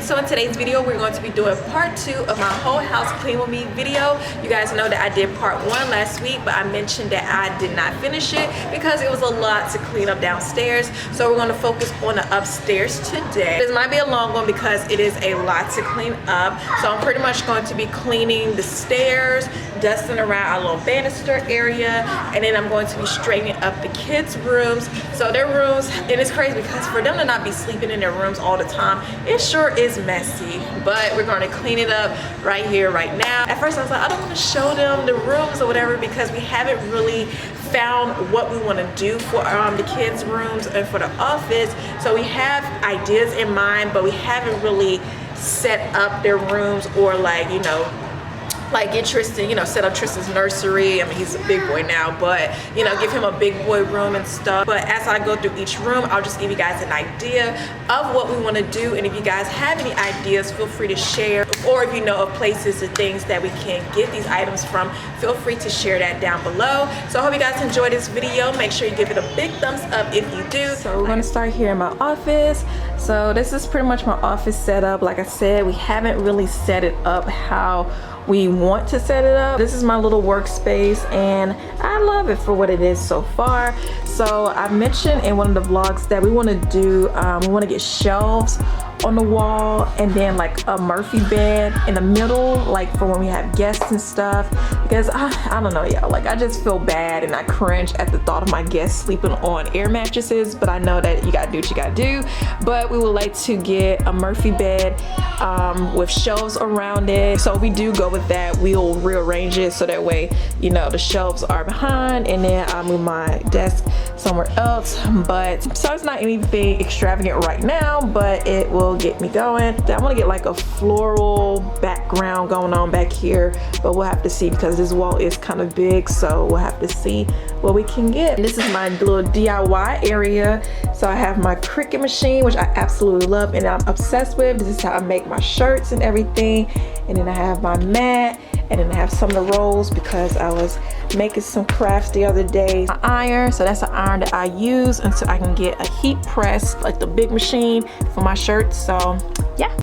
So in today's video, we're going to be doing part 2 of my whole house clean with me video. You guys know that I did part 1 last week, but I mentioned that I did not finish it because it was a lot to clean up downstairs. So we're going to focus on the upstairs today. This might be a long one because it is a lot to clean up. So I'm pretty much going to be cleaning the stairs, dusting around our little banister area, and then I'm going to be straightening up the kids' rooms. So their rooms, and it's crazy because for them to not be sleeping in their rooms all the time, it sure is messy, but we're going to clean it up right here, right now. At first I was like, I don't want to show them the rooms or whatever because we haven't really found what we want to do for the kids' rooms and for the office. So we have ideas in mind, but we haven't really set up their rooms or like, you know, like get Tristan, you know, set up Tristan's nursery. I mean, he's a big boy now, but you know, give him a big boy room and stuff. But as I go through each room, I'll just give you guys an idea of what we want to do. And if you guys have any ideas, feel free to share. Or if you know of places and things that we can get these items from, feel free to share that down below. So I hope you guys enjoyed this video. Make sure you give it a big thumbs up if you do. So we're gonna start here in my office. So this is pretty much my office setup. Like I said, we haven't really set it up how we want to set it up. This is my little workspace and I love it for what it is so far. So I mentioned in one of the vlogs that we want to do, we want to get shelves on the wall and then like a Murphy bed in the middle, like for when we have guests and stuff, because I don't know, y'all, like I just feel bad and I cringe at the thought of my guests sleeping on air mattresses, but I know that you gotta do what you gotta do. But we would like to get a Murphy bed with shelves around it. So if we do go with that, we'll rearrange it so that way, you know, the shelves are behind and then I'll move my desk somewhere else. But so it's not anything extravagant right now, but it will get me going. I want to get like a floral background going on back here, but we'll have to see because this wall is kind of big, so we'll have to see what we can get. And this is my little DIY area. So I have my Cricut machine, which I absolutely love and I'm obsessed with. This is how I make my shirts and everything. And then I have my mat, and then I have some of the rolls because I was making some crafts the other day. My iron, so that's an iron that I use until I can get a heat press, like the big machine for my shirts. So yeah.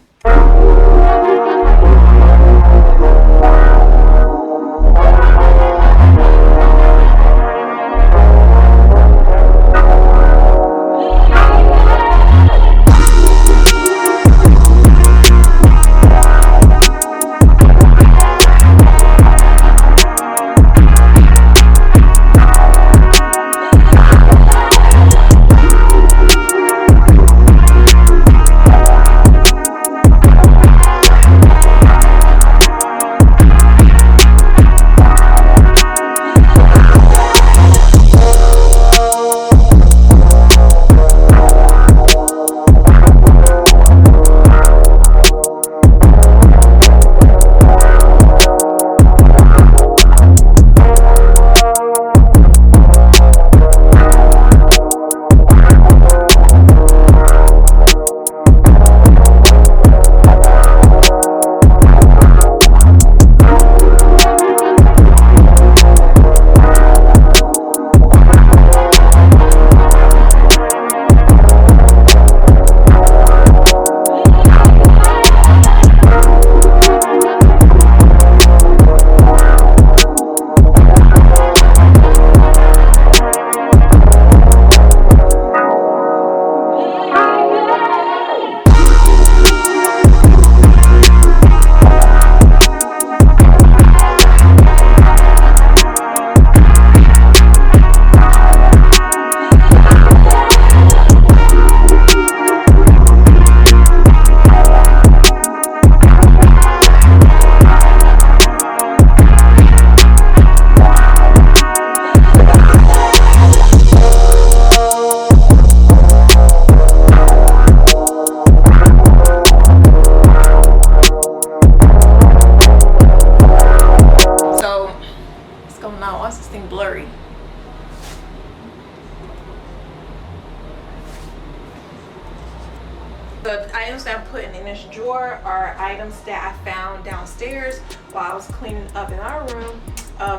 The items that I'm putting in this drawer are items that I found downstairs while I was cleaning up in our room.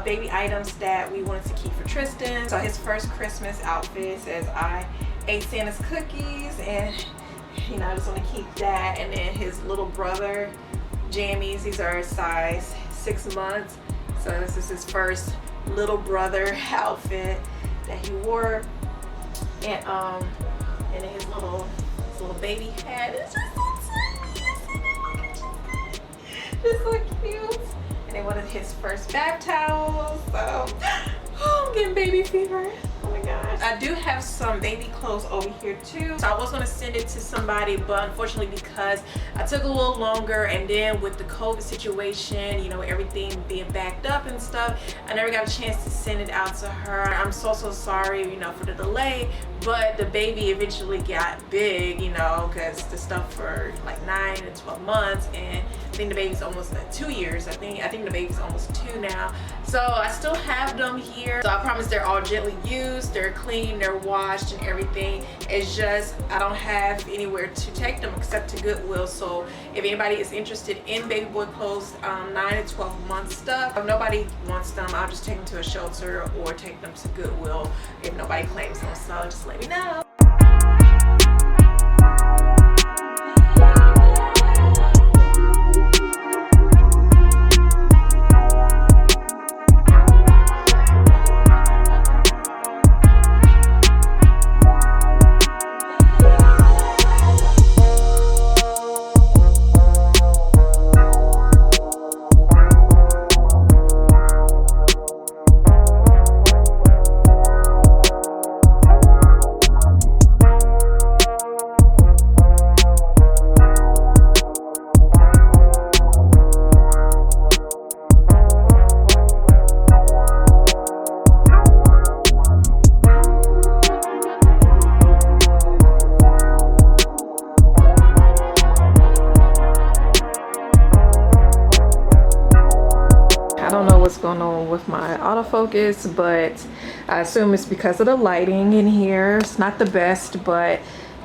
Baby items that we wanted to keep for Tristan. So his first Christmas outfit says I ate Santa's cookies, and You know, I just want to keep that. And then his little brother jammies, these are size 6 months, so this is his first little brother outfit that he wore. And then his little baby hat. It's just so sweet. Just so cute. And then one of his first bath towels. So oh, I'm getting baby fever. Oh my gosh. I do have some baby clothes over here too. So I was gonna send it to somebody, but unfortunately because I took a little longer, and then with the COVID situation, you know, everything being backed up and stuff, I never got a chance to send it out to her. I'm so sorry, you know, for the delay, but the baby eventually got big, you know, because the stuff for like 9 and 12 months, and I think the baby's almost 2 years. I think the baby's almost 2 now. So I still have them here. So I promise they're all gently used, they're clean, they're washed and everything. It's just I don't have anywhere to take them except to Goodwill. So if anybody is interested in baby boy clothes, 9 and 12 month stuff, if nobody wants them, I'll just take them to a shelter or take them to Goodwill if nobody claims them. So just let me know. What's going on with my autofocus, but I assume it's because of the lighting in here. It's not the best, but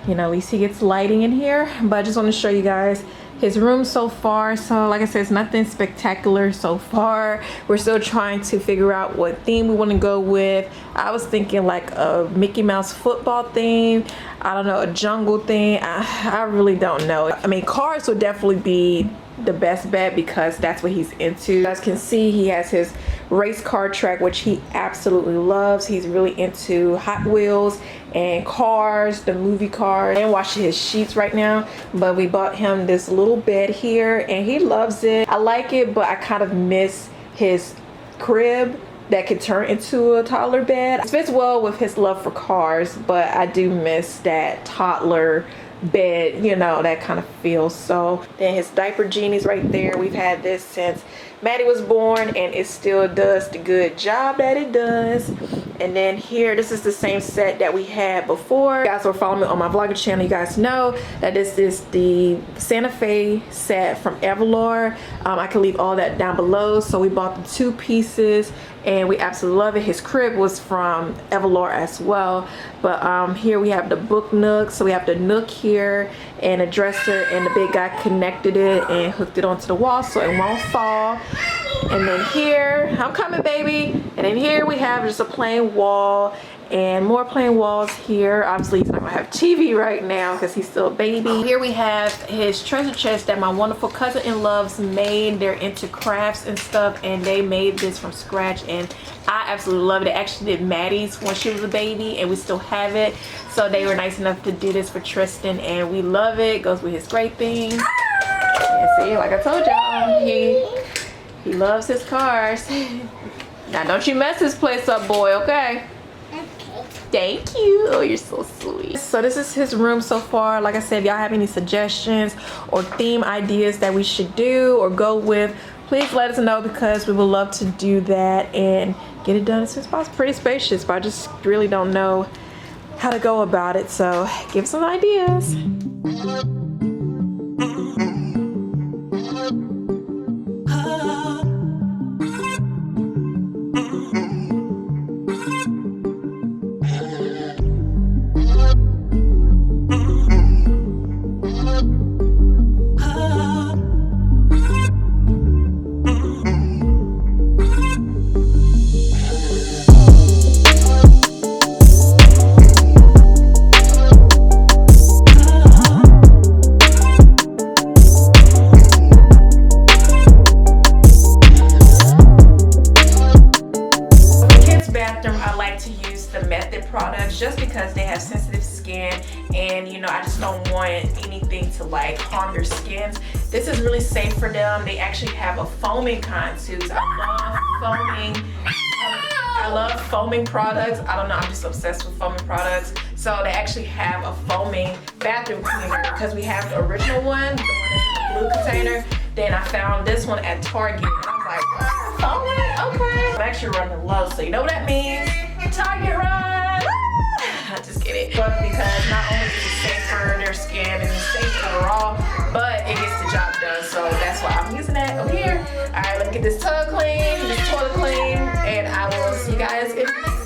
you know, at least he gets lighting in here. But I just want to show you guys his room so far. So like I said, it's nothing spectacular so far. We're still trying to figure out what theme we want to go with. I was thinking like a Mickey Mouse football theme, I don't know, a jungle theme. I really don't know. I mean, cars would definitely be the best bet because that's what he's into. You guys can see he has his race car track, which he absolutely loves. He's really into Hot Wheels and cars, the movie cars. And washing his sheets right now, but we bought him this little bed here and he loves it. I like it, but I kind of miss his crib that could turn into a toddler bed. It fits well with his love for cars, but I do miss that toddler bed, you know, that kind of feel. So then his diaper genie's right there. We've had this since Maddie was born and it still does the good job that it does. And then here, this is the same set that we had before. You guys who are following me on my vlogger channel, you guys know that this is the Santa Fe set from Everlore. I can leave all that down below. So we bought the 2 pieces and we absolutely love it. His crib was from Everlore as well. But here we have the book nook. So we have the nook here and a dresser, and the big guy connected it and hooked it onto the wall so it won't fall. And then here, I'm coming baby. And then here we have just a plain wall and more plain walls here. Obviously he's not gonna have TV right now because he's still a baby. Here we have his treasure chest that my wonderful cousin-in-laws made. They're into crafts and stuff, and they made this from scratch and I absolutely love it. They actually did Maddie's when she was a baby and we still have it. So they were nice enough to do this for Tristan and we love it. It goes with his great things. And see, like I told y'all, he loves his cars. Now don't you mess this place up, boy, okay? Thank you. Oh, you're so sweet. So this is his room so far. Like I said, if y'all have any suggestions or theme ideas that we should do or go with, please let us know because we would love to do that and get it done as soon as possible. Pretty spacious, but I just really don't know how to go about it. So give us some ideas. items just because they have sensitive skin, and you know, I just don't want anything to like harm their skins. This is really safe for them. They actually have a foaming kind too. So I love foaming products. I don't know, I'm just obsessed with foaming products. So they actually have a foaming bathroom cleaner because we have the original one, the one that's in the blue container. Then I found this one at Target, and I was like, oh, foaming, okay. I'm actually running low, so you know what that means? Target run! Just kidding. But because not only is it safe for their skin and it's safe overall, but it gets the job done. So that's why I'm using that over here. All right, let's get this tub clean, this toilet clean, and I will see you guys in the next.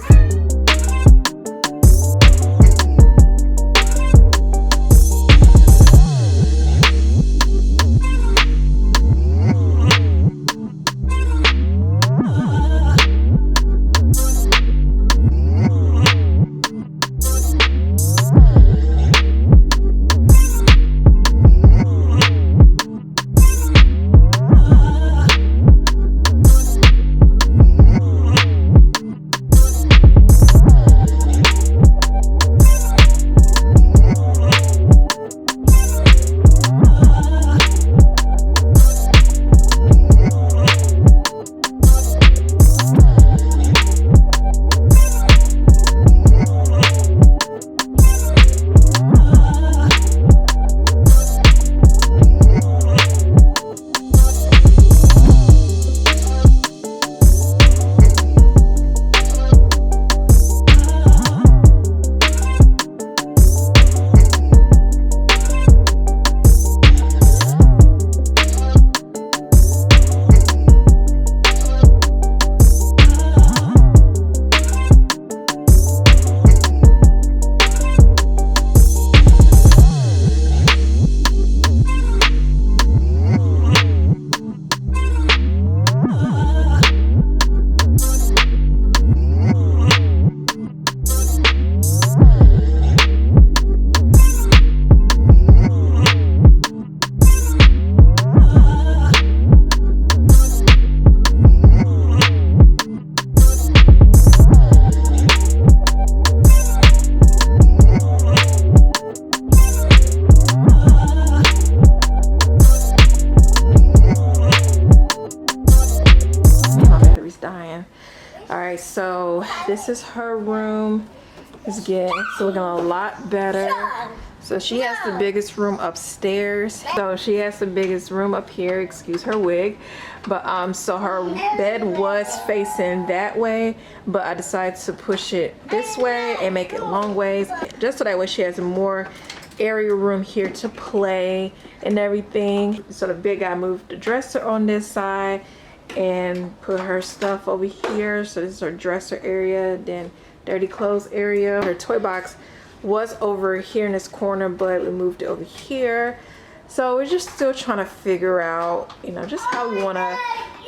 So this is her room. It's looking a lot better. So she has the biggest room upstairs. So she has the biggest room up here, excuse her wig. But so her bed was facing that way, but I decided to push it this way and make it long ways, just so that way she has more area room here to play and everything. So the big guy moved the dresser on this side and put her stuff over here. So this is her dresser area, then dirty clothes area. Her toy box was over here in this corner, but we moved it over here. So we're just still trying to figure out, you know, just how we want to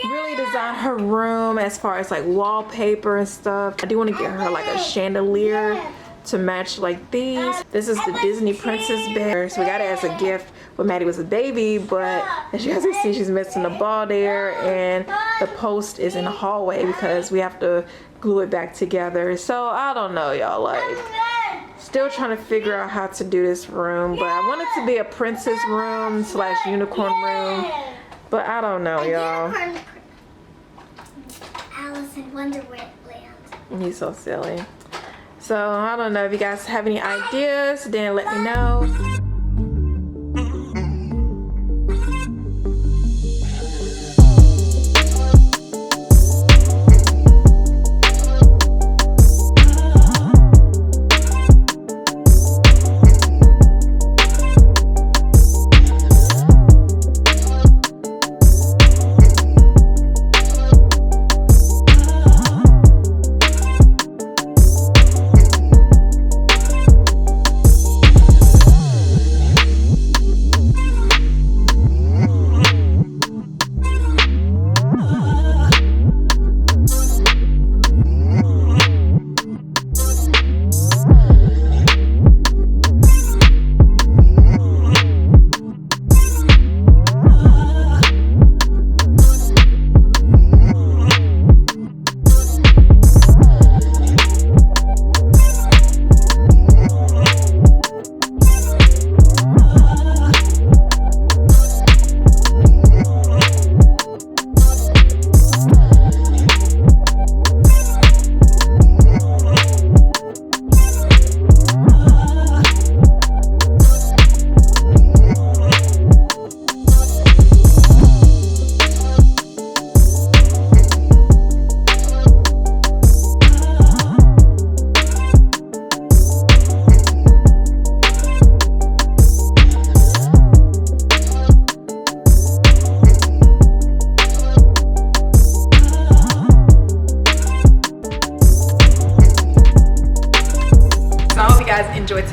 really design her room as far as like wallpaper and stuff. I do want to get her like a chandelier to match like these. This is the Disney princess bed. So we got it as a gift when Maddie was a baby, but as you guys can see, she's missing the ball there, and the post is in the hallway because we have to glue it back together. So I don't know, y'all, like still trying to figure out how to do this room, but I want it to be a princess room / unicorn room, but I don't know, y'all. Alice in Wonderland. He's so silly. So I don't know, if you guys have any ideas, then let me know.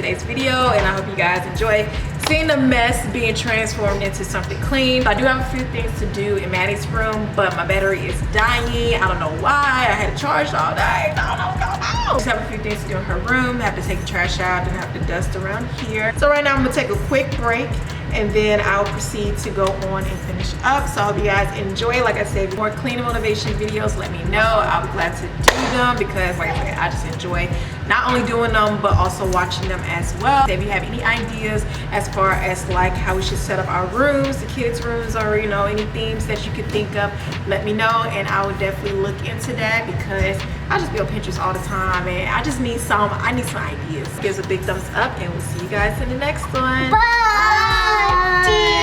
today's video, and I hope you guys enjoy seeing the mess being transformed into something clean. I do have a few things to do in Maddie's room, but my battery is dying. I don't know why. I had it charged all day. I don't know what's going on. Just have a few things to do in her room. Have to take the trash out and have to dust around here. So right now I'm gonna take a quick break, and then I'll proceed to go on and finish up. So I hope you guys enjoy. Like I said, more cleaning motivation videos, let me know. I'll be glad to do them because, like I said, I just enjoy not only doing them but also watching them as well. If you have any ideas as far as like how we should set up our rooms, the kids' rooms, or you know, any themes that you could think of, let me know, and I will definitely look into that because I just be on Pinterest all the time and I just need some ideas. Give us a big thumbs up and we'll see you guys in the next one. Bye.